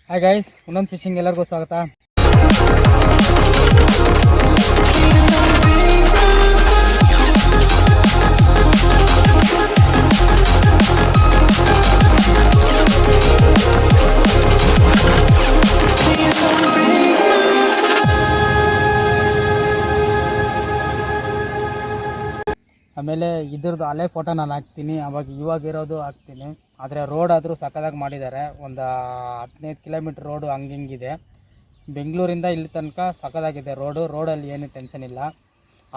Hi guys, ಒಂದೊಂದು fishing ಎಲ್ಲರಿಗೂ ಸ್ವಾಗತ. ಆಮೇಲೆ ಇದ್ರದ್ದು ಹಳೆ ಫೋಟೋ ನಾನು ಹಾಕ್ತೀನಿ, ಇವಾಗಿರೋದು ಹಾಕ್ತೀನಿ. ಆದರೆ ರೋಡ್ ಆದರೂ ಸಕ್ಕದಾಗಿ ಮಾಡಿದ್ದಾರೆ. ಒಂದು 15 ಕಿಲೋಮೀಟ್ರ್ ರೋಡು ಹಂಗಿಂಗಿದೆ. ಬೆಂಗಳೂರಿಂದ ಇಲ್ಲಿ ತನಕ ಸಕ್ಕದಾಗಿದೆ ರೋಡಲ್ಲಿ ಏನೂ ಟೆನ್ಷನ್ ಇಲ್ಲ.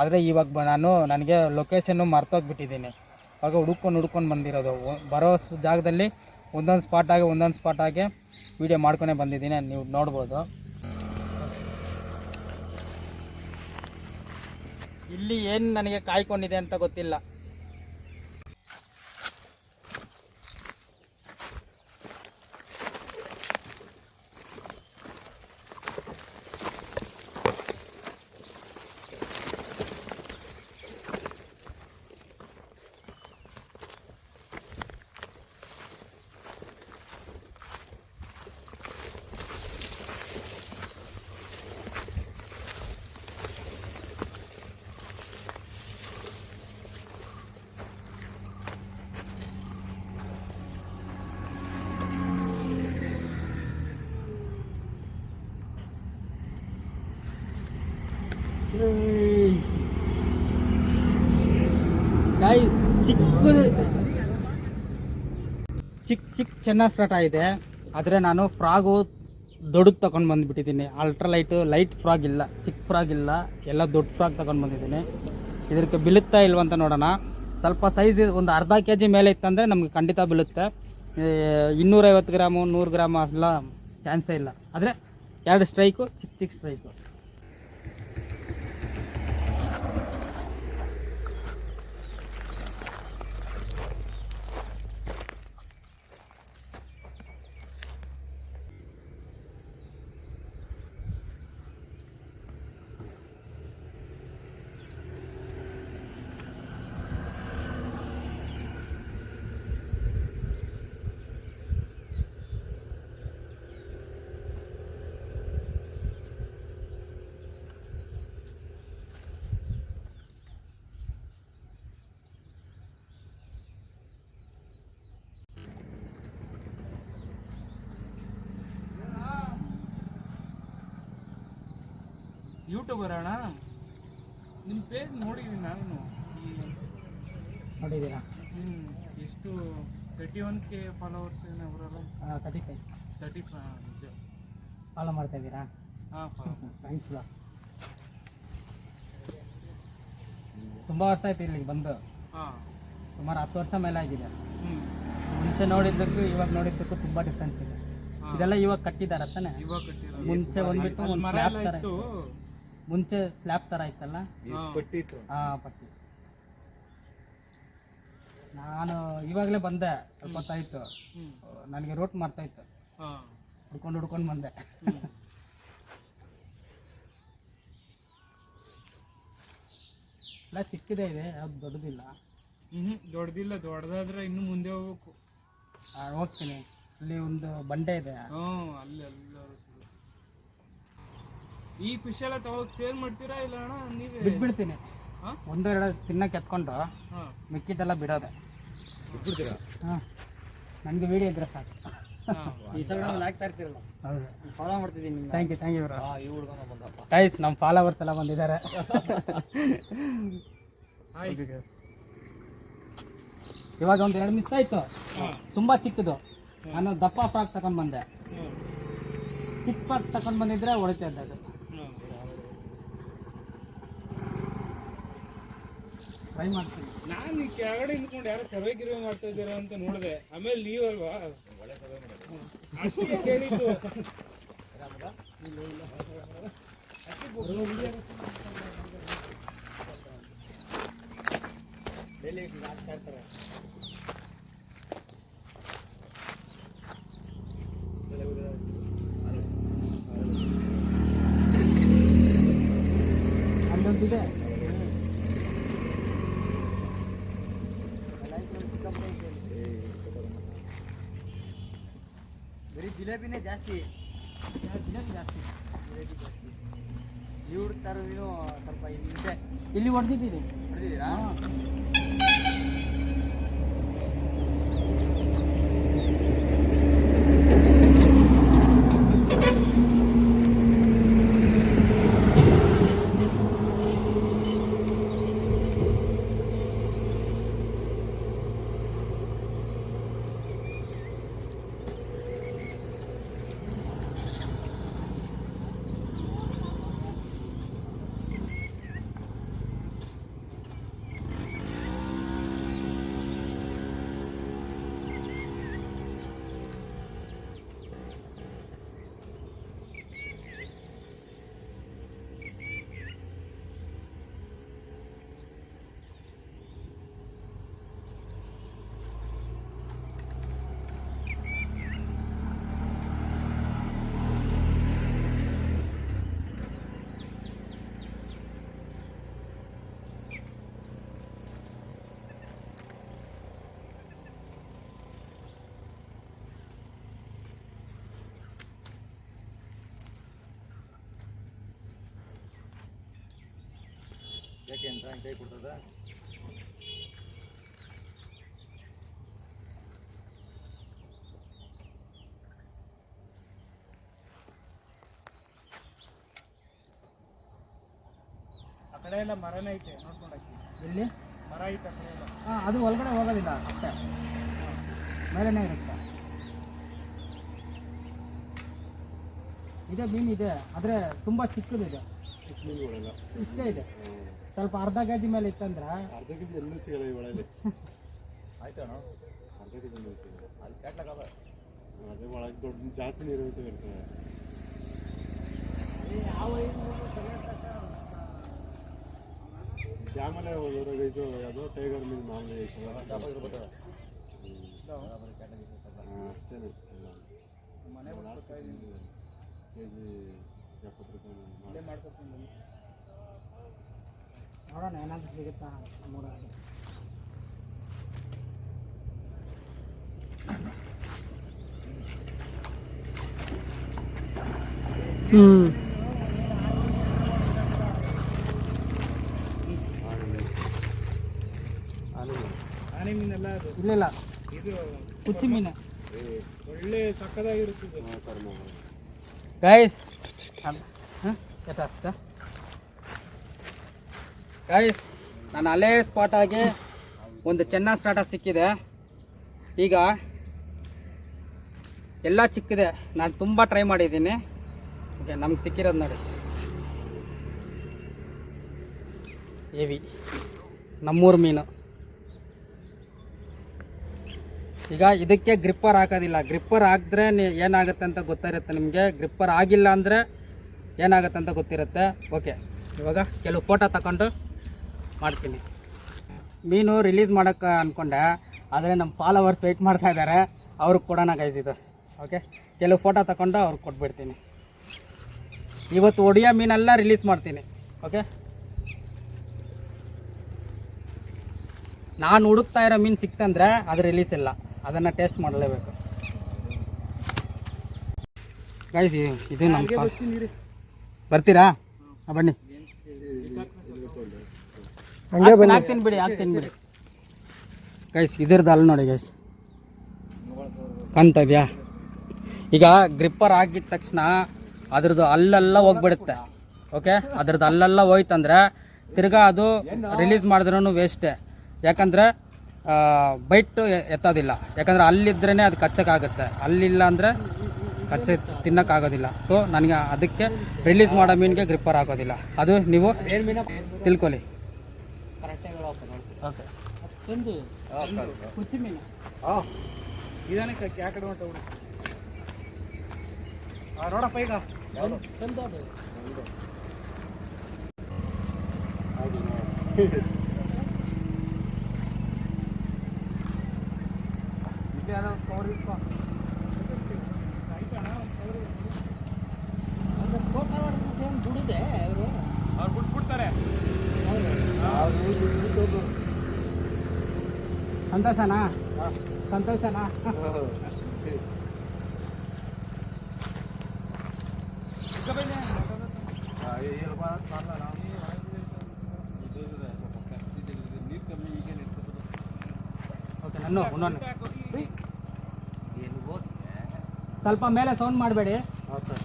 ಆದರೆ ಇವಾಗ ನನಗೆ ಲೊಕೇಶನ್ನು ಮರ್ತೋಗ್ಬಿಟ್ಟಿದ್ದೀನಿ. ಆವಾಗ ಹುಡ್ಕೊಂಡು ಬಂದಿರೋದು. ಬರೋ ಜಾಗದಲ್ಲಿ ಒಂದೊಂದು ಸ್ಪಾಟಾಗಿ ವೀಡಿಯೋ ಮಾಡ್ಕೊನೇ ಬಂದಿದ್ದೀನಿ, ನೀವು ನೋಡ್ಬೋದು. ಇಲ್ಲಿ ಏನು ನನಗೆ ಕಾಯ್ಕೊಂಡಿದೆ ಅಂತ ಗೊತ್ತಿಲ್ಲ. ಚಿಕ್ಕ ಚೆನ್ನಾಗಿ ಸ್ಟಾರ್ಟ್ ಆಗಿದೆ. ಆದರೆ ನಾನು ಫ್ರಾಗು ದೊಡ್ಡದು ತಗೊಂಡು ಬಂದುಬಿಟ್ಟಿದ್ದೀನಿ. ಲೈಟ್ ಫ್ರಾಗ್ ಇಲ್ಲ, ಚಿಕ್ಕ ಫ್ರಾಗ್ ಇಲ್ಲ, ಎಲ್ಲ ದೊಡ್ಡ ಫ್ರಾಗ್ ತಗೊಂಡು ಬಂದಿದ್ದೀನಿ. ಇದಕ್ಕೆ ಬೀಳುತ್ತಾ ಇಲ್ವಂತ ನೋಡೋಣ. ಸ್ವಲ್ಪ ಸೈಜ್ ಒಂದು ಅರ್ಧ kg ಮೇಲೆ ಇತ್ತಂದರೆ ನಮಗೆ ಖಂಡಿತ ಬೀಳುತ್ತೆ. 250 ಗ್ರಾಮು 100 ಗ್ರಾಮು ಅಷ್ಟೆಲ್ಲ ಚಾನ್ಸೇ ಇಲ್ಲ. ಆದರೆ 2 ಸ್ಟ್ರೈಕು, ಚಿಕ್ಕ ಸ್ಟ್ರೈಕು. ಯೂಟ್ಯೂಬರ್ ಅಣ್ಣ, ನಿಮ್ಮ ಪೇಜ್ ನೋಡಿದ್ದೀನಿ ನಾನು. ನೋಡಿದ್ದೀರಾ? ಎಷ್ಟು 31K ಫಾಲೋವರ್ಸ್ ಬರೋಲ್ಲ? 35 ನಿಜ. ಫಾಲೋ ಮಾಡ್ತಾ ಇದ್ದೀರಾ? ಹಾಂ, ಥ್ಯಾಂಕ್ಸ್. ತುಂಬ ವರ್ಷ ಆಯ್ತು ಇಲ್ಲಿಗೆ ಬಂದು. ಸುಮಾರು 10 ವರ್ಷ ಮೇಲೆ ಆಗಿದೆ. ಮುಂಚೆ ನೋಡಿದ್ದಕ್ಕೂ ಇವಾಗ ನೋಡಿದ್ದಕ್ಕೂ ತುಂಬ ಡಿಫ್ರೆನ್ಸ್ ಇದೆ. ಇದೆಲ್ಲ ಇವಾಗ ಕಟ್ಟಿದ್ದಾರೆ ತಾನೆ? ಇವಾಗ ಕಟ್ಟಿರೋದು. ಮುಂಚೆ ಬಂದ್ಬಿಟ್ಟು ಒಂದು ಸ್ಲ್ಯಾಬ್ ಥರ ಇತ್ತು. ಮುಂಚೆ ಸ್ಲ್ಯಾಬ್ ಥರ ಇತ್ತಲ್ಲ, ಪಟ್ಟಿ. ನಾನು ಇವಾಗಲೇ ಬಂದೆ, ಸ್ವಲ್ಪ ಹೊತ್ತಾಯಿತು. ನನಗೆ ರೋಟ್ ಮಾಡ್ತಾ ಇತ್ತು, ಹುಡ್ಕೊಂಡು ಬಂದೆ. ಎಲ್ಲ ಚಿಕ್ಕದೇ ಇದೆ, ಯಾವ್ದು ದೊಡ್ಡದಿಲ್ಲ. ದೊಡ್ಡದಾದ್ರೆ ಇನ್ನು ಮುಂದೆ ಹೋಗ್ಬೇಕು. ಹೋಗ್ತೀನಿ. ಅಲ್ಲಿ ಒಂದು ಬಂಡೆ ಇದೆ, ಅಲ್ಲಿ ಈ ಫಿಶ್ ಎಲ್ಲ ತಗೊಳಕ್ ಸೇಲ್ ಮಾಡ್ತೀರಾ ಇಲ್ಲ ಅಣ್ಣ? ನೀವೇ ಬಿಟ್ಬಿಡ್ತೀನಿ. 1-2 ತಿನ್ನಕ್ಕೆ ಎತ್ಕೊಂಡು ಮಿಕ್ಕಿದ್ದೆಲ್ಲ ಬಿಡೋದೆ. ಬಿಟ್ಬಿಡ್ತೀರಾ? ನನಗೆ ವಿಡಿಯೋ ಇದ್ರೆ ಸಾಕು. ಇನ್ಸ್ಟಾಗ್ರಾಮಲ್ಲಿ ಹಾಕ್ತಾ ಇರ್ತೀರಲ್ಲ? ಹೌದು, ಫಾಲೋ ಮಾಡ್ತಿದ್ದೀನಿ. Thank you bro. ಗೈಸ್, ನಮ್ಮ ಫಾಲೋವರ್ಸ್ ಎಲ್ಲ ಬಂದಿದ್ದಾರೆ. ಇವಾಗ ಒಂದು 2 ಮಿಸ್ ಆಯಿತು. ತುಂಬ ಚಿಕ್ಕದು. ನಾನು ದಪ್ಪ ಫ್ರಾಕ್ ತಗೊಂಡು ಬಂದೆ. ಚಿಕ್ಕ ಫ್ರಾಕ್ ತಗೊಂಡು ಬಂದಿದ್ರೆ ಹೊಡಿತಾ ಇದ್ದ. ಅದು ಟ್ರೈ ಮಾಡ್ತೀನಿ. ನಾನು ಕೆಳಗಡೆ ನಿಂತ್ಕೊಂಡು ಯಾರೋ ಸರ್ವೆ ಗಿರ್ವೆ ಮಾಡ್ತಾ ಇದ್ದೀರಾ ಅಂತ ನೋಡಿದೆ. ಆಮೇಲೆ ನೀವಲ್ವಾ ಕೇಳಿದ್ದು. ಅಲ್ಲೊಂದಿದೆ. ಬರೀ ಜಿಲೇಬಿನೇ ಜಾಸ್ತಿ. ಜಿಲೇಬಿ ಜಾಸ್ತಿ. ಇವ್ರ ಥರ ಮೀನು ಸ್ವಲ್ಪ ಹಿಂದೆ ಇಲ್ಲಿ ಹೊಡೆದಿದ್ದೀರಿ. ಹೊಡೆದಿದ್ದೀರಾ? ಯಾಕೆ ಅಂತ ಕೈ ಕೊಡ್ತದ? ಆ ಕಡೆ ಎಲ್ಲ ಮರನೇ ಐತೆ ನೋಡ್ಕೊಂಡಾಕಿ. ಇಲ್ಲಿ ಮರ ಐತೆ ಆ ಕಡೆ ಎಲ್ಲ. ಹಾಂ, ಅದು ಒಳಗಡೆ ಹೋಗೋದಿಲ್ಲ ಅಷ್ಟೇ, ಮೇಲೆನೇ ಇರುತ್ತೆ. ಇದೆ ಮೀನು ಇದೆ, ಆದರೆ ತುಂಬ ಚಿಕ್ಕದಿದೆ. ಇಷ್ಟೇ ಇದೆ. ಸ್ವಲ್ಪ ಅರ್ಧ ಕೆ ಜಿ ಮೇಲೆ ಇತ್ತಂದ್ರೆ ಅರ್ಧ ಕೆ ಜಿ ಎಲ್ಲೂ ಸಿಗಲ್ಲ ಈ ಒಳಗೆ. ಆಯ್ತಣ್ಣ, ಅರ್ಧ ಕೆ ಜಿ ಅಲ್ಲಿ ಕ್ಯಾಟ್ಲಾಗಲ್ಲ. ಅದೇ ಒಳಗೆ ದೊಡ್ಡ ಜಾಸ್ತಿ ನೀರು ಇರ್ತವೆ. ಡ್ಯಾಮಲ್ಲೇ ಹೋಗೋದ್ರಾಗ ಇದು ಯಾವುದೋ ಟೈಗರ್ ಮೀನು ಮಾಮೂಲಿ ಐತಲ್ಲ ಅಷ್ಟೇನೆ. ಮನೆ ಕೆ ಜಿ 70 ರೂಪಾಯಿ ಮಾಡ್ಕೊತೀನಿ. ನೋಡೋಣ ಏನಾದರೂ ಸಿಗುತ್ತಾ ನಮ್ಮೂರಲ್ಲಿ. ಆನೆ ಮೀನೆಲ್ಲ ಅದು ಇಲ್ಲ ಇದು ಕುಚ್ಚಿ ಮೀನು ಒಳ್ಳೆ ಸಕ್ಕದಾಗಿರುತ್ತದೆ. ಗೈಸ್ ಗೈಸ್, ನಾನು ಅಲ್ಲೇ ಸ್ಪಾಟ್ ಆಗಿ ಒಂದು ಚೆನ್ನಾಗಿ ಸ್ಟಾರ್ಟರ್ ಸಿಕ್ಕಿದೆ. ಈಗ ಎಲ್ಲ ಚಿಕ್ಕಿದೆ, ನಾನು ತುಂಬ ಟ್ರೈ ಮಾಡಿದ್ದೀನಿ. ಓಕೆ, ನಮ್ಗೆ ಸಿಕ್ಕಿರೋದು ನೋಡಿ ಏವಿ ನಮ್ಮೂರು ಮೀನು. ಈಗ ಇದಕ್ಕೆ ಗ್ರಿಪ್ಪರ್ ಹಾಕೋದಿಲ್ಲ. ಗ್ರಿಪ್ಪರ್ ಹಾಕಿದ್ರೆ ಏನಾಗುತ್ತೆ ಅಂತ ಗೊತ್ತಿರುತ್ತೆ ನಿಮಗೆ. ಗ್ರಿಪ್ಪರ್ ಆಗಿಲ್ಲ ಅಂದರೆ ಏನಾಗುತ್ತೆ ಅಂತ ಗೊತ್ತಿರುತ್ತೆ. ಓಕೆ, ಇವಾಗ ಕೆಲವು ಫೋಟೋ ತಗೊಂಡು ಮಾಡ್ತೀನಿ. ಮೀನು ರಿಲೀಸ್ ಮಾಡೋಕ್ಕೆ ಅಂದ್ಕೊಂಡೆ, ಆದರೆ ನಮ್ಮ ಫಾಲೋವರ್ಸ್ ವೆಯ್ಟ್ ಮಾಡ್ತಾ ಇದ್ದಾರೆ. ಅವ್ರಿಗೆ ಕೊಡೋಣ ಗೈಸ್ ಇದು. ಓಕೆ, ಕೆಲವು ಫೋಟೋ ತಗೊಂಡು ಅವ್ರಿಗೆ ಕೊಟ್ಬಿಡ್ತೀನಿ. ಇವತ್ತು ಒಡಿಯೋ ಮೀನೆಲ್ಲ ರಿಲೀಸ್ ಮಾಡ್ತೀನಿ. ಓಕೆ, ನಾನು ಹುಡುಕ್ತಾ ಇರೋ ಮೀನು ಸಿಕ್ತಂದ್ರೆ ಅದು ರಿಲೀಸ್ ಇಲ್ಲ, ಅದನ್ನು ಟೇಸ್ಟ್ ಮಾಡಲೇಬೇಕು ಗೈಸ್. ಇದು ನಮ್ಮ ಬರ್ತೀರಾ? ಬನ್ನಿ, ಹಾಕ್ತೀನಿ ಬಿಡಿ ಗೈಸ್. ಇದ್ರದ್ದು ಅಲ್ಲಿ ನೋಡಿ ಗೈಸ್, ಕಾಣ್ತಾ ಇದೆಯಾ? ಈಗ ಗ್ರಿಪ್ಪರ್ ಆಗಿದ ತಕ್ಷಣ ಅದ್ರದ್ದು ಅಲ್ಲೆಲ್ಲ ಹೋಗ್ಬಿಡುತ್ತೆ. ಓಕೆ, ಅದ್ರದ್ದು ಅಲ್ಲೆಲ್ಲ ಹೋಯ್ತಂದ್ರೆ ತಿರ್ಗಾ ಅದು ರಿಲೀಸ್ ಮಾಡಿದ್ರೂ ವೇಸ್ಟೇ. ಯಾಕಂದರೆ ಬೈಟು ಎತ್ತೋದಿಲ್ಲ. ಯಾಕಂದರೆ ಅಲ್ಲಿದ್ರೇ ಅದು ಕಚ್ಚಕ್ಕಾಗುತ್ತೆ, ಅಲ್ಲಿಲ್ಲ ಅಂದರೆ ಕಚ್ಚ ತಿನ್ನೋಕ್ಕಾಗೋದಿಲ್ಲ. ಸೊ ನನಗೆ ಅದಕ್ಕೆ ರಿಲೀಸ್ ಮಾಡೋ ಮೀನಿಗೆ ಗ್ರಿಪ್ಪರ್ ಆಗೋದಿಲ್ಲ. ಅದು ನೀವು ತಿಳ್ಕೊಳ್ಳಿ. ಓಕೆ, ಕುಚ್ಚಿ ಮೀನು ನಿಧಾನಕ್ಕೆ ಆ ಕಡೆ ಹೊಂಟ ಹುಡುಗ ನೋಡಪ್ಪ. ಈಗ ಬಿಡುದೆ ಅವರು, ಅವ್ರು ಬಿಟ್ಬಿಡ್ತಾರೆ. ಸಂತೋಷನಾ? ಸಂತೋಷನಾ? ಓಕೆ ನಾನು ಒಂದೊಂದು ಸ್ವಲ್ಪ ಮೇಲೆ ಸೌಂಡ್ ಮಾಡಬೇಡಿ. ಹಾಂ ಸರ್.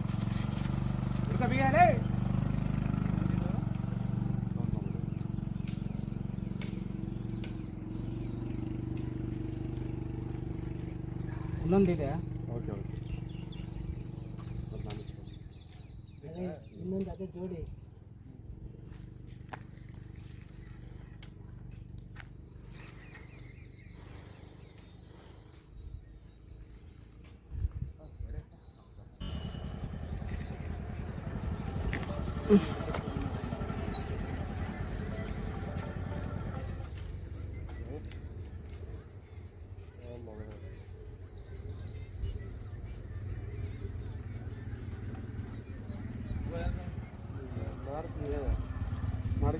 ಇನ್ನೊಂದಿದೆ. Okay okay. ಇನ್ನೊಂದು ಅದೇ ಜೋಡಿ. ಮಾಡಿ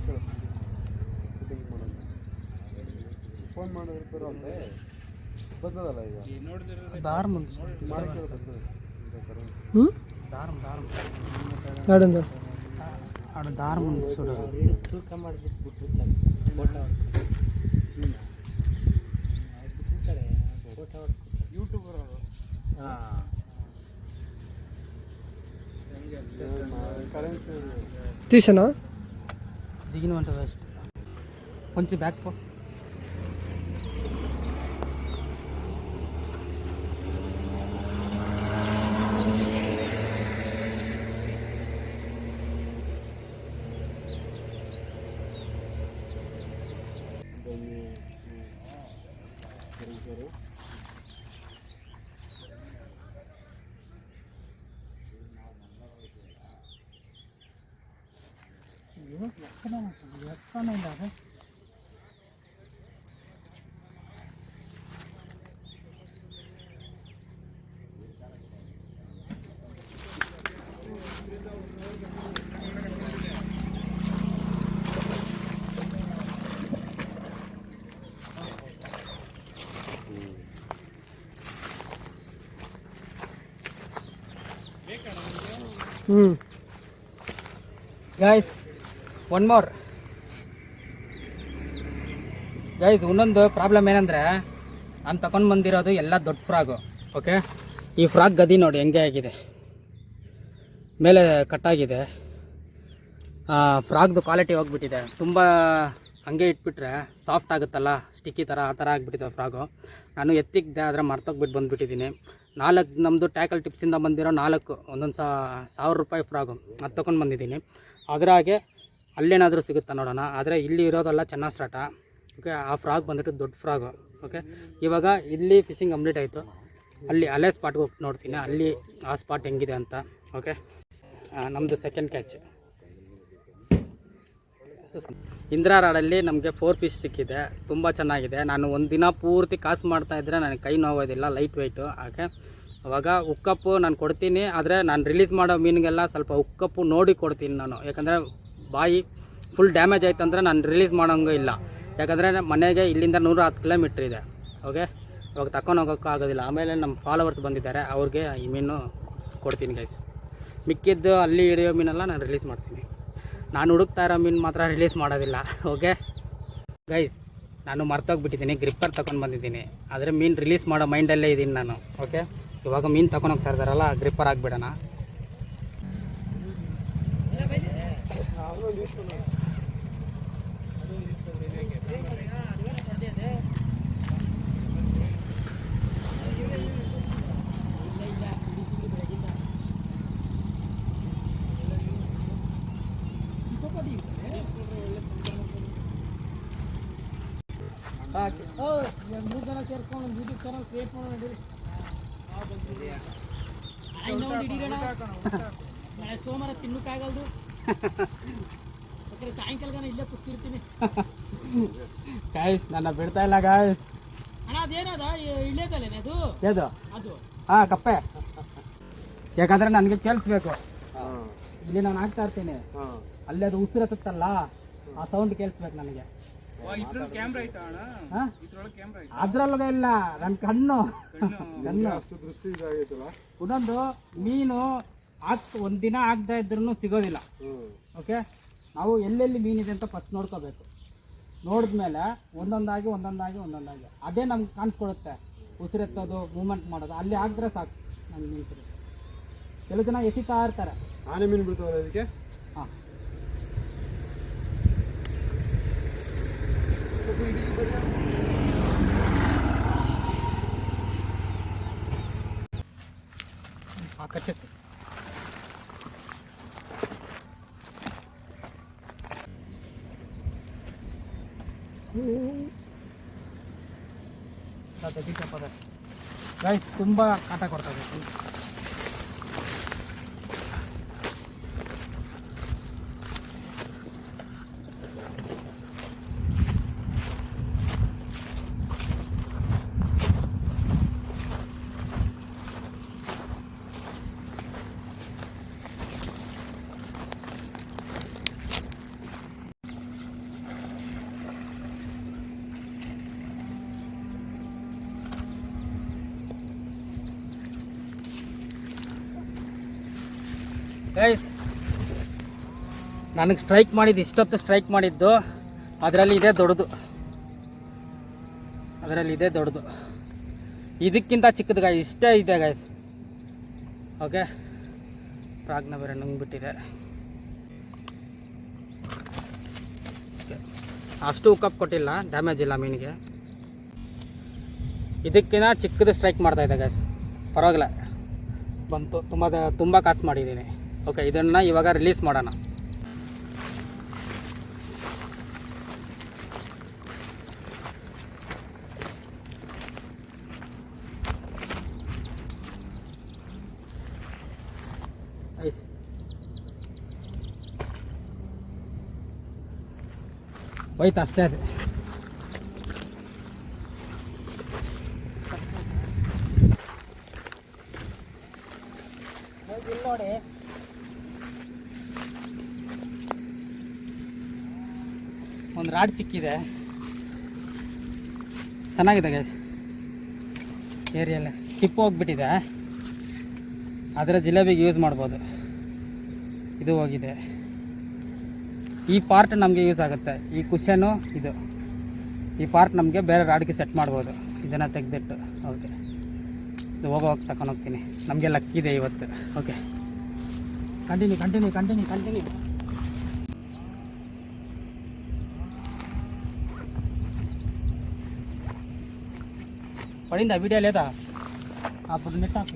ಫೋನ್ ಮಾಡಿರ್ತಾರೋ ಅಂದರೆ ಬರ್ತದಲ್ಲ ಈಗ ದಾರ ಮುಂದೆ ಮಾಡಿ ಆಡು ದಾರ ಮುಂದೆ ಸುಡು ತೂಕ ಮಾಡಿಬಿಟ್ಟು ಯೂಟ್ಯೂಬರ್ ಅವರು ಕರೆನ್ಸಿ తీసనా దిగిన వంట వేస్ట్ కొంచెం బ్యాక్ పో. ఎక్కడ ఇలాగా ಗೈಸ್ ಒನ್ ಮೋರ್ ಗೈಸ್. ಇನ್ನೊಂದು ಪ್ರಾಬ್ಲಮ್ ಏನಂದರೆ ನಾನು ತಗೊಂಡು ಬಂದಿರೋದು ಎಲ್ಲ ದೊಡ್ಡ ಫ್ರಾಗು. ಓಕೆ, ಈ ಫ್ರಾಕ್ ಗದಿ ನೋಡಿ ಹೆಂಗೆ ಆಗಿದೆ, ಮೇಲೆ ಕಟ್ಟಾಗಿದೆ. ಫ್ರಾಕ್ದು ಕ್ವಾಲಿಟಿ ಹೋಗ್ಬಿಟ್ಟಿದೆ ತುಂಬ. ಹಂಗೆ ಇಟ್ಬಿಟ್ರೆ ಸಾಫ್ಟ್ ಆಗುತ್ತಲ್ಲ, ಸ್ಟಿಕ್ಕಿ ಥರ, ಆ ಥರ ಆಗಿಬಿಟ್ಟಿದೆ ಫ್ರಾಗು. ನಾನು ಎತ್ತಿಕ್ದೆ, ಆದರೆ ಮರ್ತೋಗ್ಬಿಟ್ಟು ಬಂದುಬಿಟ್ಟಿದ್ದೀನಿ. 4 ನಮ್ಮದು ಟ್ಯಾಕಲ್ ಟಿಪ್ಸಿಂದ ಬಂದಿರೋ 4 ಒಂದೊಂದು 1000 ರೂಪಾಯಿ ಫ್ರಾಗು ಅದು ತೊಗೊಂಡು ಬಂದಿದ್ದೀನಿ. ಅದ್ರಾಗೆ ಅಲ್ಲೇನಾದರೂ ಸಿಗುತ್ತಾ ನೋಡೋಣ. ಆದರೆ ಇಲ್ಲಿ ಇರೋದೆಲ್ಲ ಚೆನ್ನಾಗಿ ಸ್ಟಾರ್ಟ. ಓಕೆ, ಆ ಫ್ರಾಗ್ ಬಂದುಬಿಟ್ಟು ದೊಡ್ಡ ಫ್ರಾಗು. ಓಕೆ, ಇವಾಗ ಇಲ್ಲಿ ಫಿಶಿಂಗ್ ಕಂಪ್ಲೀಟ್ ಆಯಿತು. ಅಲ್ಲಿ ಅಲ್ಲೇ ಸ್ಪಾಟ್ಗೆ ಹೋಗಿ ನೋಡ್ತೀನಿ, ಅಲ್ಲಿ ಆ ಸ್ಪಾಟ್ ಹೆಂಗಿದೆ ಅಂತ. ಓಕೆ, ನಮ್ಮದು ಸೆಕೆಂಡ್ ಕ್ಯಾಚ್ ಇಂದಿರಾ ರಾಡಲ್ಲಿ ನಮಗೆ 4 ಫಿಶ್ ಸಿಕ್ಕಿದೆ. ತುಂಬ ಚೆನ್ನಾಗಿದೆ. ನಾನು ಒಂದು ದಿನ ಪೂರ್ತಿ ಕಾಸು ಮಾಡ್ತಾಯಿದ್ರೆ ನನಗೆ ಕೈ ನೋಗೋದಿಲ್ಲ, ಲೈಟ್ ವೆಯ್ಟು. ಓಕೆ, ಅವಾಗ ಉಕ್ಕಪ್ಪು ನಾನು ಕೊಡ್ತೀನಿ, ಆದರೆ ನಾನು ರಿಲೀಸ್ ಮಾಡೋ ಮೀನಿಗೆಲ್ಲ ಸ್ವಲ್ಪ ಉಕ್ಕಪ್ಪು ನೋಡಿ ಕೊಡ್ತೀನಿ ನಾನು. ಯಾಕಂದರೆ ಬಾಯಿ ಫುಲ್ ಡ್ಯಾಮೇಜ್ ಆಯ್ತು ಅಂದರೆ ನಾನು ರಿಲೀಸ್ ಮಾಡೋಂಗೂ ಇಲ್ಲ. ಯಾಕಂದರೆ ಮನೆಗೆ ಇಲ್ಲಿಂದ 110 ಕಿಲೋಮೀಟ್ರ್ ಇದೆ. ಓಕೆ, ಇವಾಗ ತಗೊಂಡು ಹೋಗೋಕ್ಕೂ ಆಗೋದಿಲ್ಲ. ಆಮೇಲೆ ನಮ್ಮ ಫಾಲೋವರ್ಸ್ ಬಂದಿದ್ದಾರೆ, ಅವ್ರಿಗೆ ಈ ಮೀನು ಕೊಡ್ತೀನಿ ಗೈಸ್. ಮಿಕ್ಕಿದ್ದು ಅಲ್ಲಿ ಹಿಡಿಯೋ ಮೀನೆಲ್ಲ ನಾನು ರಿಲೀಸ್ ಮಾಡ್ತೀನಿ. ನಾನು ಹುಡುಕ್ತಾ ಇರೋ ಮೀನು ಮಾತ್ರ ರಿಲೀಸ್ ಮಾಡೋದಿಲ್ಲ. ಓಕೆ ಗೈಸ್, ನಾನು ಮರ್ತೋಗ್ಬಿಟ್ಟಿದ್ದೀನಿ, ಗ್ರಿಪ್ಪರ್ ತಗೊಂಡು ಬಂದಿದ್ದೀನಿ. ಆದರೆ ಮೀನು ರಿಲೀಸ್ ಮಾಡೋ ಮೈಂಡಲ್ಲೇ ಇದ್ದೀನಿ ನಾನು. ಓಕೆ, ಇವಾಗ ಮೀನು ತಗೊಂಡು ಹೋಗ್ತಾ ಇದ್ದಾರಲ್ಲ, ಗ್ರಿಪ್ಪರ್ ಆಗಿಬಿಡೋಣ. ಮೂರು ಜನ ಸೇರ್ಕೊಂಡು ಯೂಟ್ಯೂಬ್ ಚಾನಲ್ ಕ್ರಿಯೇಟ್ ಮಾಡೋಣ. ನಾಳೆ ಸೋಮವಾರ ತಿನ್ನಕ್ಕಾಗಲ್ದು, ಸಾಯಂಕಾಲ ಇಲ್ಲೇ ಕೂತಿರ್ತೀನಿ. ಗಾಯ್ಸ್, ನನ್ನ ಬಿಡ್ತಾ ಇಲ್ಲ ಗಾಯ್ಸ್. ಅಣ್ಣ ಅದೇನದ ಇಳ್ಳೆದಲ್ಲೇನೆ ಅದು ಅದು ಅದು ಹಾಂ ಕಪ್ಪೆ. ಯಾಕಂದ್ರೆ ನನಗೆ ಕೇಳಿಸ್ಬೇಕು, ಇಲ್ಲಿ ನಾನು ಹಾಕ್ತಾ ಇರ್ತೀನಿ, ಅಲ್ಲಿ ಅದು ಉಸಿರತ್ತಲ್ಲ, ಆ ಸೌಂಡ್ ಕೇಳಿಸ್ಬೇಕು ನನಗೆ. ಅದ್ರಲ್ಲದೆ ಇಲ್ಲ, ನನ್ನ ಕಣ್ಣು. ಇನ್ನೊಂದು ಮೀನು ಒಂದು ದಿನ ಆಗದೆ ಇದ್ರೂ ಸಿಗೋದಿಲ್ಲ. ಓಕೆ, ನಾವು ಎಲ್ಲೆಲ್ಲಿ ಮೀನಿದೆ ಅಂತ ಫಸ್ಟ್ ನೋಡ್ಕೋಬೇಕು. ನೋಡಿದ್ಮೇಲೆ ಒಂದೊಂದಾಗಿ ಅದೇ ನಮ್ಗೆ ಕಾಣಿಸ್ಕೊಡುತ್ತೆ. ಉಸಿರೆತ್ತೋದು, ಮೂಮೆಂಟ್ ಮಾಡೋದು ಅಲ್ಲಿ ಆಗಿದ್ರೆ ಸಾಕು ನಮ್ಗೆ ಮೀನು ಸಿಗುತ್ತೆ. ಕೆಲವು ಜನ ಎಸಿತಾ ಇರ್ತಾರೆ. ಆನೆ ಮೀನು ಬಿಡ್ತಾವಲ್ಲ ಅದಕ್ಕೆ. ಹಾಂ, ಕಚ್ಚುತ್ತೆ. ಗೈಸ್ ತುಂಬ ಕಾಟ ಕೊಡ್ತಾ ಇದೆ. ಗೈಸ್ ನನಗೆ ಸ್ಟ್ರೈಕ್ ಮಾಡಿದ್ದು ಇಷ್ಟೊತ್ತು ಸ್ಟ್ರೈಕ್ ಮಾಡಿದ್ದು ಅದರಲ್ಲಿ ಇದೆ ದೊಡ್ಡದು, ಇದಕ್ಕಿಂತ ಚಿಕ್ಕದು ಗಾಯ ಇಷ್ಟೇ ಇದೆ ಗೈಸ್. ಓಕೆ, ಪ್ರಾಗ್ನ ಬೇರೆ ನುಂಗ್ಬಿಟ್ಟಿದೆ. ಅಷ್ಟು ಉಕ್ಕಪ್ ಕೊಟ್ಟಿಲ್ಲ, ಡ್ಯಾಮೇಜ್ ಇಲ್ಲ ಮೀನಿಗೆ. ಇದಕ್ಕಿಂತ ಚಿಕ್ಕದು ಸ್ಟ್ರೈಕ್ ಮಾಡ್ತಾಯಿದ್ದೆ ಗೈಸ್, ಪರವಾಗಿಲ್ಲ ಬಂತು. ತುಂಬ ಕಾಸು ಮಾಡಿದ್ದೀನಿ. ಓಕೆ, ಇದನ್ನು ಇವಾಗ ರಿಲೀಸ್ ಮಾಡೋಣ. ಐಸ್ ಹೋಯ್ತು ಅಷ್ಟೇ. ಅದು ನೋಡಿ, ಒಂದು ರಾಡ್ ಸಿಕ್ಕಿದೆ, ಚೆನ್ನಾಗಿದೆ ಗೈಸ್. ಏರಿಯಲ್ಲ ಟಿಪ್ ಹೋಗ್ಬಿಟ್ಟಿದೆ, ಅದರ ಜಿಲೇಬಿಗೆ ಯೂಸ್ ಮಾಡ್ಬೋದು. ಇದು ಹೋಗಿದೆ, ಈ ಪಾರ್ಟ್ ನಮಗೆ ಯೂಸ್ ಆಗುತ್ತೆ. ಈ ಕುಷನ್ನು ಈ ಪಾರ್ಟ್ ನಮಗೆ ಬೇರೆ ರಾಡ್ಗೆ ಸೆಟ್ ಮಾಡ್ಬೋದು. ಇದನ್ನು ತೆಗೆದಿಟ್ಟು ಓಕೆ, ಇದು ಹೋಗೋವಾಗ ತಗೊಂಡೋಗ್ತೀನಿ. ನಮಗೆ ಲಕ್ಕಿದೆ ಇವತ್ತು. Okay, continue. పడిందా వీడియో లేదా? అప్పుడు నెట్ ఆఫ్.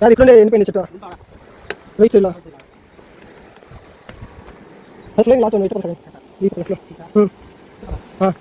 ಯಾರು ಇಟ್ಕೊಂಡೆ ಏನು ಚೆಟ್ಟು ವೆಯ್ಟ್ಸ್ ಇಲ್ಲ ಅಸಲು ಲಾಟ್ ಒಂದು 8% ಹಾಂ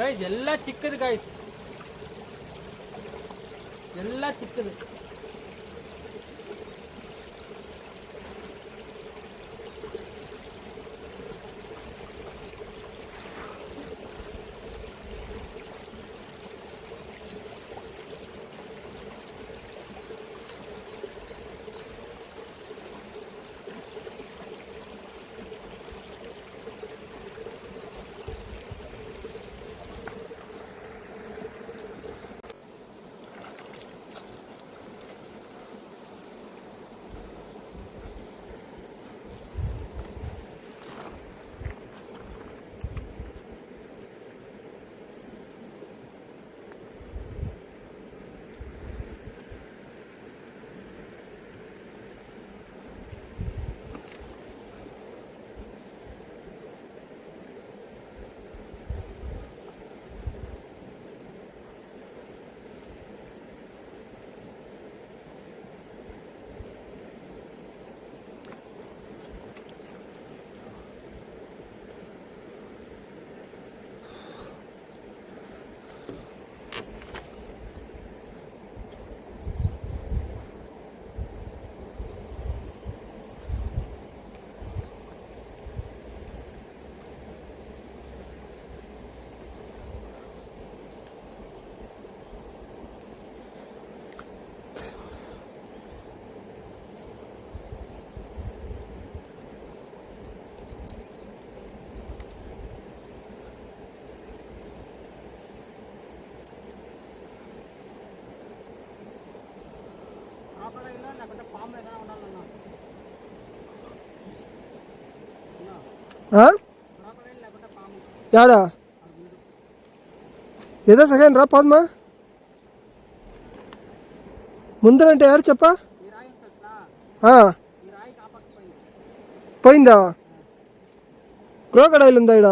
ಗೈಸ್ ಎಲ್ಲ ಚಿಕ್ಕದು ಗೈಸ್, ಎಲ್ಲ ಚಿಕ್ಕದು. యాడా ఏదో సెకండ్ రా పోదమ్మా ముందరంటే ఎవరు చెప్పా పోయిందా క్రోకడైల్ ఉందా ఇక్కడ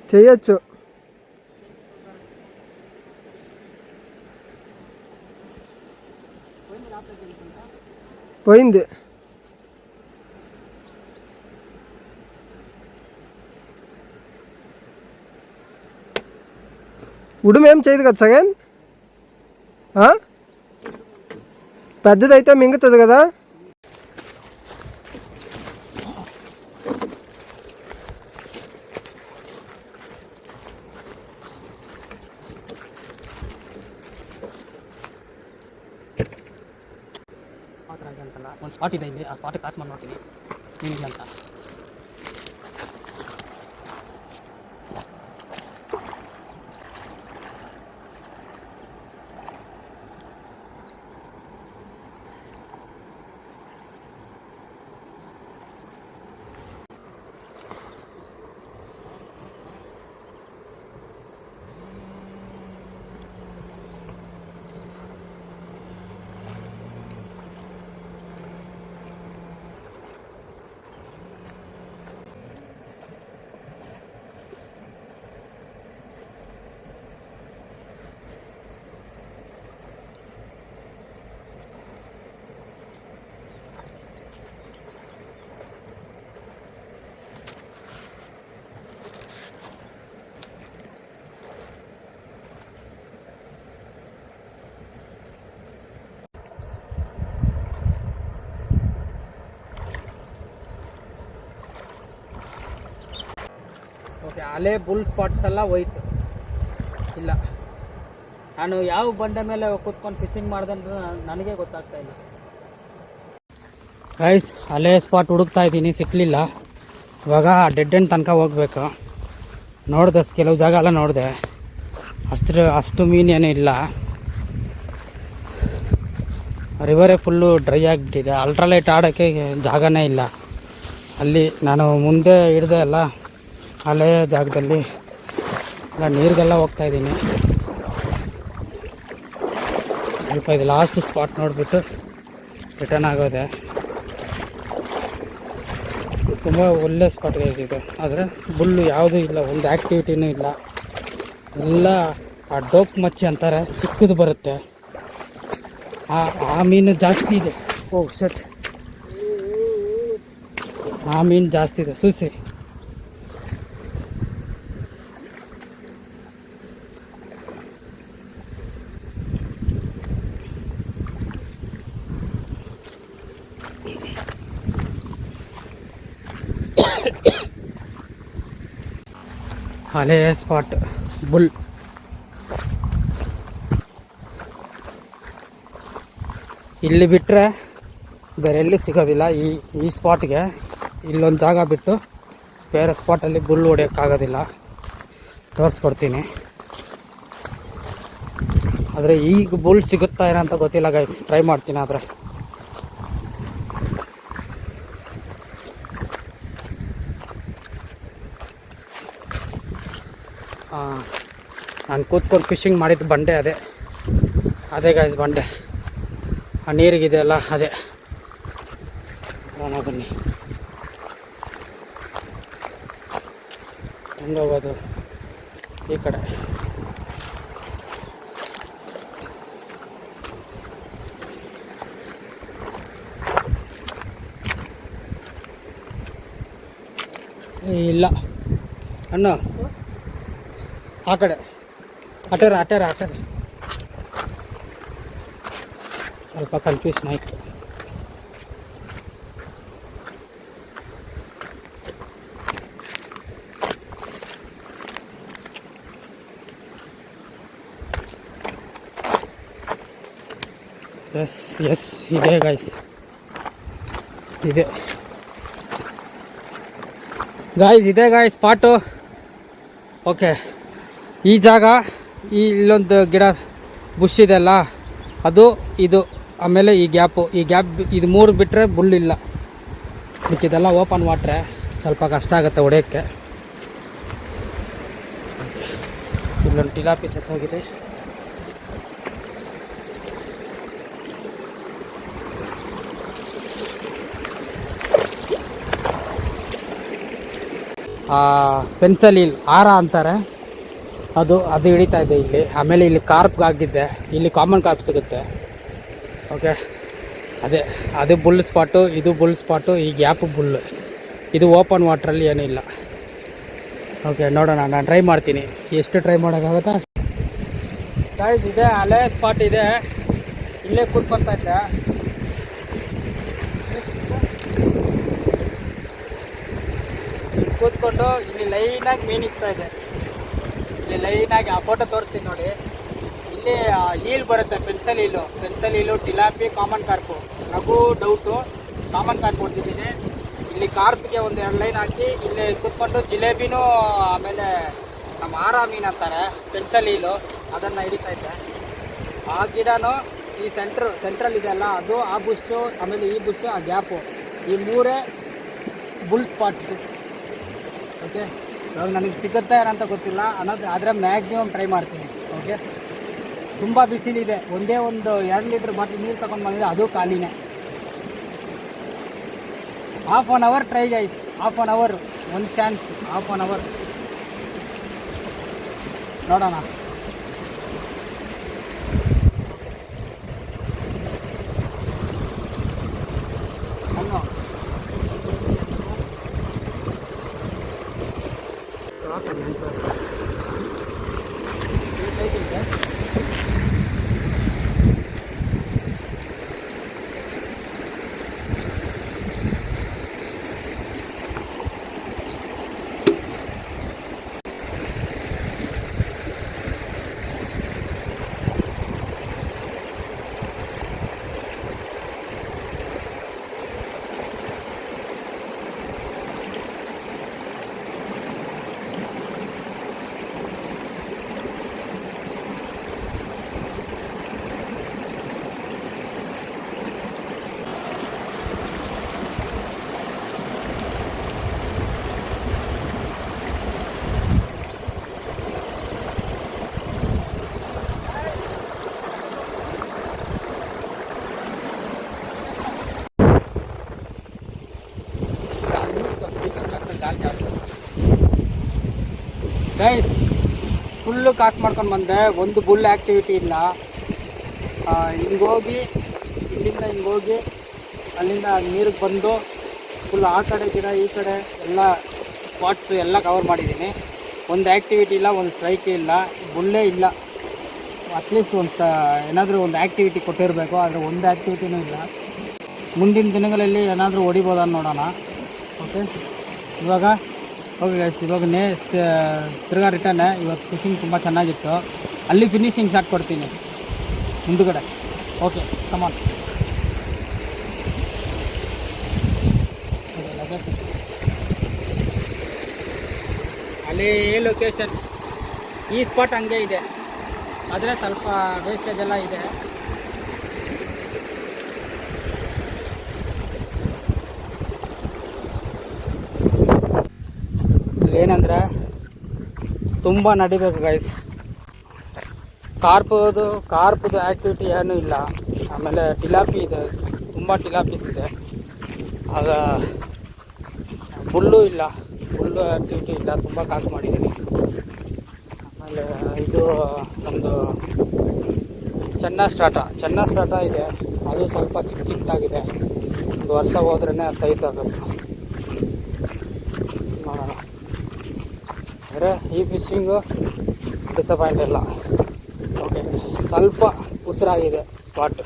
చెయ్యొచ్చు పోయింది ఉడుము ఏం చేయదు కదా సగన్ పెద్దదైతే మింగుతుంది కదా ಒಂದು ಸ್ಪಾಟ್ ಇದೆ ಇಲ್ಲಿ ಆ ಸ್ಪಾಟ್ ಕ್ರಾಸ್ ಮಾಡಿ ನೋಡ್ತೀನಿ ಏನಿಲ್ಲ ಅಂತ ಓಕೆ ಅಲೆ ಬುಲ್ ಸ್ಪಾಟ್ಸ್ ಎಲ್ಲ ಹೋಯ್ತು ಇಲ್ಲ ನಾನು ಯಾವ ಬಂಡೆ ಮೇಲೆ ಕೂತ್ಕೊಂಡು ಫಿಶಿಂಗ್ ಮಾಡಿದೆ ಅಂತ ನನಗೆ ಗೊತ್ತಾಗ್ತಾ ಇಲ್ಲ ಗೈಸ್ ಅಲೆ ಸ್ಪಾಟ್ ಹುಡುಕ್ತಾ ಇದ್ದೀನಿ ಸಿಕ್ಕಲಿಲ್ಲ ಇವಾಗ ಡೆಡ್ ಎಂಡ್ ತನಕ ಹೋಗ್ಬೇಕು ನೋಡಿದೆ ಕೆಲವು ಜಾಗ ಎಲ್ಲ ನೋಡಿದೆ ಅಷ್ಟು ಮೀನೇನೂ ಇಲ್ಲ ರಿವರೇ ಫುಲ್ಲು ಡ್ರೈ ಆಗಿಬಿಟ್ಟಿದೆ ಅಲ್ಟ್ರಾಲೈಟ್ ಆಡೋಕ್ಕೆ ಜಾಗನೇ ಇಲ್ಲ ಅಲ್ಲಿ ನಾನು ಮುಂದೆ ಹಿಡ್ದೆ ಎಲ್ಲ ಅಲೆ ಜಾಗದಲ್ಲಿ ಎಲ್ಲ ನೀರಿಗೆಲ್ಲ ಹೋಗ್ತಾ ಇದ್ದೀನಿ ಸ್ವಲ್ಪ ಇದು ಲಾಸ್ಟ್ ಸ್ಪಾಟ್ ನೋಡಿಬಿಟ್ಟು ರಿಟರ್ನ್ ಆಗೋದೆ ತುಂಬ ಒಳ್ಳೆ ಸ್ಪಾಟ್ ಇದು ಆದರೆ ಬುಲ್ಲು ಯಾವುದೂ ಇಲ್ಲ ಒಂದು ಆ್ಯಕ್ಟಿವಿಟಿನೂ ಇಲ್ಲ ಎಲ್ಲ ಆ ಡೋಕ್ ಮಚ್ಚಿ ಅಂತಾರೆ ಚಿಕ್ಕದು ಬರುತ್ತೆ ಆ ಮೀನು ಜಾಸ್ತಿ ಇದೆ ಓ ಶಟ್ ಆ ಮೀನು ಜಾಸ್ತಿ ಇದೆ ಸೂಸಿ ಅಲೆ ಸ್ಪಾಟ್ ಬುಲ್ ಇಲ್ಲಿ ಬಿಟ್ಟರೆ ಬೇರೆ ಎಲ್ಲಿ ಸಿಗೋದಿಲ್ಲ ಈ ಸ್ಪಾಟ್ಗೆ ಇಲ್ಲೊಂದು ಜಾಗ ಬಿಟ್ಟು ಬೇರೆ ಸ್ಪಾಟಲ್ಲಿ ಬುಲ್ ಹೊಡೆಯೋಕ್ಕಾಗೋದಿಲ್ಲ ತೋರಿಸ್ಕೊಡ್ತೀನಿ ಆದರೆ ಈಗ ಬುಲ್ ಸಿಗುತ್ತಾ ಏನಂತ ಗೊತ್ತಿಲ್ಲ ಗೈಸ್ ಟ್ರೈ ಮಾಡ್ತೀನಿ ಆದರೆ ನಾನು ಕೂತ್ಕೊಂಡು ಫಿಶಿಂಗ್ ಮಾಡಿದ್ದು ಬಂಡೆ ಅದೇ ಗೈಸ್ ಬಂಡೆ ಆ ನೀರಿಗಿದೆಯಲ್ಲ ಅದೇ ನಾನು ಬನ್ನಿ ಹೆಂಗೆ ಹೋಗೋದು ಈ ಕಡೆ ಇಲ್ಲ ಅಣ್ಣ ಆ ಕಡೆ ಅಟೇರ ಸ್ವಲ್ಪ ಕನ್ಫ್ಯೂಷನ್ ಆಯಿತು ಎಸ್ ಇದೆ ಗೈಸ್ ಇದೆ ಗಾಯ್ಸ್, ಇದೆ ಗಾಯ್ಸ್ ಸ್ಪಾಟು. ಓಕೆ, ಈ ಜಾಗ, ಈ ಇಲ್ಲೊಂದು ಗಿಡ ಬುಷ್ ಇದೆಲ್ಲ ಅದು, ಇದು, ಆಮೇಲೆ ಈ ಗ್ಯಾಪ್ ಇದು 3 ಬಿಟ್ಟರೆ ಬುಲ್ಲಿಲ್ಲ. ಇದೆಲ್ಲ ಓಪನ್ ವಾಟ್ರೆ ಸ್ವಲ್ಪ ಕಷ್ಟ ಆಗುತ್ತೆ ಹೊಡೆಯೋಕ್ಕೆ. ಇಲ್ಲೊಂದು ಟಿಲಾಪಿ ಸತ್ತೋಗಿದೆ. ಪೆನ್ಸಲ್ ಇಲ್ಲಿ ಹಾರ ಅಂತಾರೆ, ಅದು ಹಿಡಿತಾ ಇದೆ ಇಲ್ಲಿ. ಆಮೇಲೆ ಇಲ್ಲಿ ಕಾರ್ಪ್ ಆಗಿದ್ದೆ, ಇಲ್ಲಿ ಕಾಮನ್ ಕಾರ್ಪ್ ಸಿಗುತ್ತೆ. ಓಕೆ, ಅದು ಬುಲ್ ಸ್ಪಾಟು, ಇದು ಬುಲ್ ಸ್ಪಾಟು, ಈ ಗ್ಯಾಪ್ ಬುಲ್. ಇದು ಓಪನ್ ವಾಟ್ರಲ್ಲಿ ಏನೂ ಇಲ್ಲ. ಓಕೆ, ನೋಡೋಣ, ನಾನು ಟ್ರೈ ಮಾಡ್ತೀನಿ, ಎಷ್ಟು ಟ್ರೈ ಮಾಡೋಕ್ಕಾಗುತ್ತಾ. ಗೈಸ್, ಇದೆ ಹಳೆ ಸ್ಪಾಟ್ ಇದೆ, ಇಲ್ಲೇ ಕೂತ್ಕೊಳ್ತಾ ಇದ್ದೆ. ಕೂತ್ಕೊಂಡು ಇಲ್ಲಿ ಲೈನಾಗಿ ಮೀನು ಇಕ್ತಾ ಇದೆ. ಇಲ್ಲಿ ಲೈನಾಗಿ ಆ ಫೋಟೋ ತೋರಿಸ್ತೀನಿ ನೋಡಿ. ಇಲ್ಲಿ ಈಲ್ ಬರುತ್ತೆ, ಪೆನ್ಸಲ್ ಈಲು, ಟಿಲಾಪಿ, ಕಾಮನ್ ಕಾರ್ಪು. ನನಗೂ ಡೌಟು, ಕಾಮನ್ ಕಾರ್ಪ್ ಹೊಡ್ತಿದ್ದೀನಿ. ಇಲ್ಲಿ ಕಾರ್ಪ್ಗೆ ಒಂದು 2 ಲೈನ್ ಹಾಕಿ ಇಲ್ಲಿ ಕೂತ್ಕೊಂಡು ಜಿಲೇಬಿನೂ, ಆಮೇಲೆ ನಮ್ಮ ಹಾರ ಮೀನು ಅಂತಾರೆ ಪೆನ್ಸಲ್ ಈಲು, ಅದನ್ನು ಹಿಡಿತಾ ಇದ್ದೆ. ಆ ಗಿಡನೂ ಈ ಸೆಂಟ್ರಲ್ ಇದೆಯಲ್ಲ, ಅದು ಆ ಬುಷ್ಷು, ಆಮೇಲೆ ಈ ಬುಷ್ಷು, ಆ ಗ್ಯಾಪು, ಈ 3 ಬುಲ್ ಸ್ಪಾಟ್ಸು. ಓಕೆ, ಇವಾಗ ನನಗೆ ಸಿಗುತ್ತೆ ಏನಂತ ಗೊತ್ತಿಲ್ಲ ಆದರೆ ಮ್ಯಾಕ್ಸಿಮಮ್ ಟ್ರೈ ಮಾಡ್ತೀನಿ. ಓಕೆ, ತುಂಬ ಬಿಸಿಲಿದೆ. ಒಂದೇ ಒಂದು 2 ಲೀಟ್ರ್ ಬಾಟ್ಲಿ ನೀರು ತಗೊಂಡು ಬಂದಿದೆ, ಅದು ಖಾಲಿನೇ. Half an hour try guys, half an hour, ಒಂದು ಚಾನ್ಸ್, ಹಾಫ್ ಆನ್ ಅವರ್ ನೋಡೋಣ. ಗೈಸ್, ಫುಲ್ಲು ಕಾಸು ಮಾಡ್ಕೊಂಡು ಬಂದೆ, ಒಂದು ಬುಲ್ ಆ್ಯಕ್ಟಿವಿಟಿ ಇಲ್ಲ. ಹಿಂಗೋಗಿ ಇಲ್ಲಿಂದ ಹಿಂಗೋಗಿ ಅಲ್ಲಿಂದ ನೀರಿಗೆ ಬಂದು ಫುಲ್ ಆ ಕಡೆ ಗಿಡ ಈ ಕಡೆ ಎಲ್ಲ ಸ್ಪಾಟ್ಸು ಎಲ್ಲ ಕವರ್ ಮಾಡಿದ್ದೀನಿ. ಒಂದು ಆ್ಯಕ್ಟಿವಿಟಿ ಇಲ್ಲ, ಒಂದು ಸ್ಟ್ರೈಕ್ ಇಲ್ಲ, ಬುಲ್ಲೇ ಇಲ್ಲ. ಅಟ್ಲೀಸ್ಟ್ ಏನಾದರೂ ಒಂದು ಆ್ಯಕ್ಟಿವಿಟಿ ಕೊಟ್ಟಿರಬೇಕು, ಆದರೆ ಒಂದು ಆ್ಯಕ್ಟಿವಿಟಿನೂ ಇಲ್ಲ. ಮುಂದಿನ ದಿನಗಳಲ್ಲಿ ಏನಾದರೂ ಹೊಡಿಬೋದ ನೋಡೋಣ. ಓಕೆ, ಇವಾಗ ಓಕೆ ಗೈಸ್, ಇವಾಗ ತಿರ್ಗಾ ರಿಟರ್ನೆ. ಇವತ್ತು ಫಿಶಿಂಗ್ ತುಂಬ ಚೆನ್ನಾಗಿತ್ತು. ಅಲ್ಲಿ ಫಿನಿಶಿಂಗ್ ಶಾಟ್ ಕೊಡ್ತೀನಿ ಮುಂದುಗಡೆ. ಓಕೆ, ಕಮಾನ್. ಅಲ್ಲಿ ಲೊಕೇಶನ್, ಈ ಸ್ಪಾಟ್ ಹಂಗೆ ಇದೆ, ಆದರೆ ಸ್ವಲ್ಪ ವೇಸ್ಟೇಜ್ ಎಲ್ಲ ಇದೆ. ಏನಂದರೆ ತುಂಬ ನಡಿಬೇಕು ಗೈಸ್. ಕಾರ್ಪುದು ಆ್ಯಕ್ಟಿವಿಟಿ ಏನೂ ಇಲ್ಲ. ಆಮೇಲೆ ಟಿಲಾಪಿ ಇದೆ, ತುಂಬ ಟಿಲಾಪೀಸ್ ಇದೆ. ಆಗ ಬುಲ್ಲು ಆ್ಯಕ್ಟಿವಿಟಿ ಇಲ್ಲ. ತುಂಬ ಕಾಸು ಮಾಡಿದ್ದೀನಿ. ಆಮೇಲೆ ಇದು ನಮ್ಮದು ಚೆನ್ನ ಸ್ಟಾಟ ಇದೆ, ಅದು ಸ್ವಲ್ಪ ಚಿಕ್ಕದಾಗಿದೆ. 1 ವರ್ಷ ಹೋದ್ರೇ ಅದು ಸೈಜ್ ಆಗುತ್ತೆ. ನೋಡೋಣ. ಅಂದರೆ ಈ ಫಿಶಿಂಗು ಡಿಸಪಾಯಿಂಟ್ ಇಲ್ಲ. ಓಕೆ, ಸ್ವಲ್ಪ ಉಸಿರಾಗಿದೆ ಸ್ಪಾಟ್,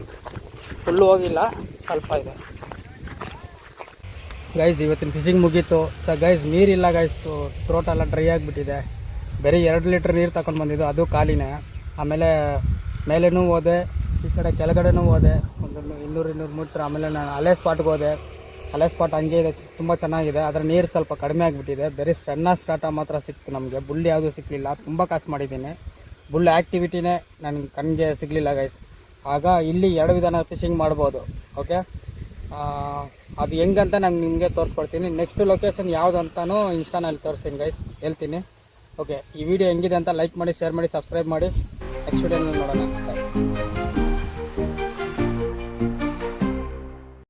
ಫುಲ್ಲು ಹೋಗಿಲ್ಲ, ಸ್ವಲ್ಪ ಇದೆ. ಗೈಸ್, ಇವತ್ತಿನ ಫಿಶಿಂಗ್ ಮುಗೀತು. ಗೈಸ್, ನೀರಿಲ್ಲ ಗೈಸ್, ಥ್ರೋಟ್ ಎಲ್ಲ ಡ್ರೈ ಆಗಿಬಿಟ್ಟಿದೆ. ಬರೀ 2 ಲೀಟ್ರ್ ನೀರು ತಗೊಂಡು ಬಂದಿದ್ದು, ಅದು ಖಾಲಿನೇ. ಆಮೇಲೆ ಮೇಲೇನೂ ಹೋದೆ, ಈ ಕಡೆ ಕೆಳಗಡೆನೂ ಹೋದೆ, ಒಂದು 200-200 ಮೀಟ್ರ್. ಆಮೇಲೆ ನಾನು ಹಳೆ ಸ್ಪಾಟ್ಗೆ ಹೋದೆ, ಹಳೆ ಸ್ಪಾಟ್ ಹಂಗೆ ಇದೆ, ತುಂಬ ಚೆನ್ನಾಗಿದೆ. ಆದರೆ ನೀರು ಸ್ವಲ್ಪ ಕಡಿಮೆ ಆಗಿಬಿಟ್ಟಿದೆ. ಬೇರೆ ಸಣ್ಣ ಸ್ಟಾರ್ಟ ಮಾತ್ರ ಸಿಕ್ತು ನಮಗೆ. ಬುಲ್ ಯಾವುದೂ ಸಿಕ್ಕಲಿಲ್ಲ. ತುಂಬ ಕಾಸು ಮಾಡಿದ್ದೀನಿ. ಬುಲ್ ಆ್ಯಕ್ಟಿವಿಟಿನೇ ನನಗೆ ಕಣ್ಣಿಗೆ ಸಿಗಲಿಲ್ಲ ಗೈಸ್. ಆಗ ಇಲ್ಲಿ 2 ವಿಧಾನ ಫಿಶಿಂಗ್ ಮಾಡ್ಬೋದು. ಓಕೆ, ಅದು ಹೆಂಗಂತ ನಾನು ನಿಮಗೆ ತೋರಿಸ್ಕೊಡ್ತೀನಿ. ನೆಕ್ಸ್ಟ್ ಲೊಕೇಶನ್ ಯಾವುದು ಅಂತಲೂ ಇನ್ಸ್ಟಾನಲ್ಲಿ ತೋರಿಸ್ತೀನಿ ಗೈಸ್, ಹೇಳ್ತೀನಿ. ಓಕೆ, ಈ ವಿಡಿಯೋ ಹೆಂಗಿದೆ ಅಂತ ಲೈಕ್ ಮಾಡಿ, ಶೇರ್ ಮಾಡಿ, ಸಬ್ಸ್ಕ್ರೈಬ್ ಮಾಡಿ. ನೆಕ್ಸ್ಟ್ ವಿಡಿಯೋನಲ್ಲಿ ನೋಡೋಣ.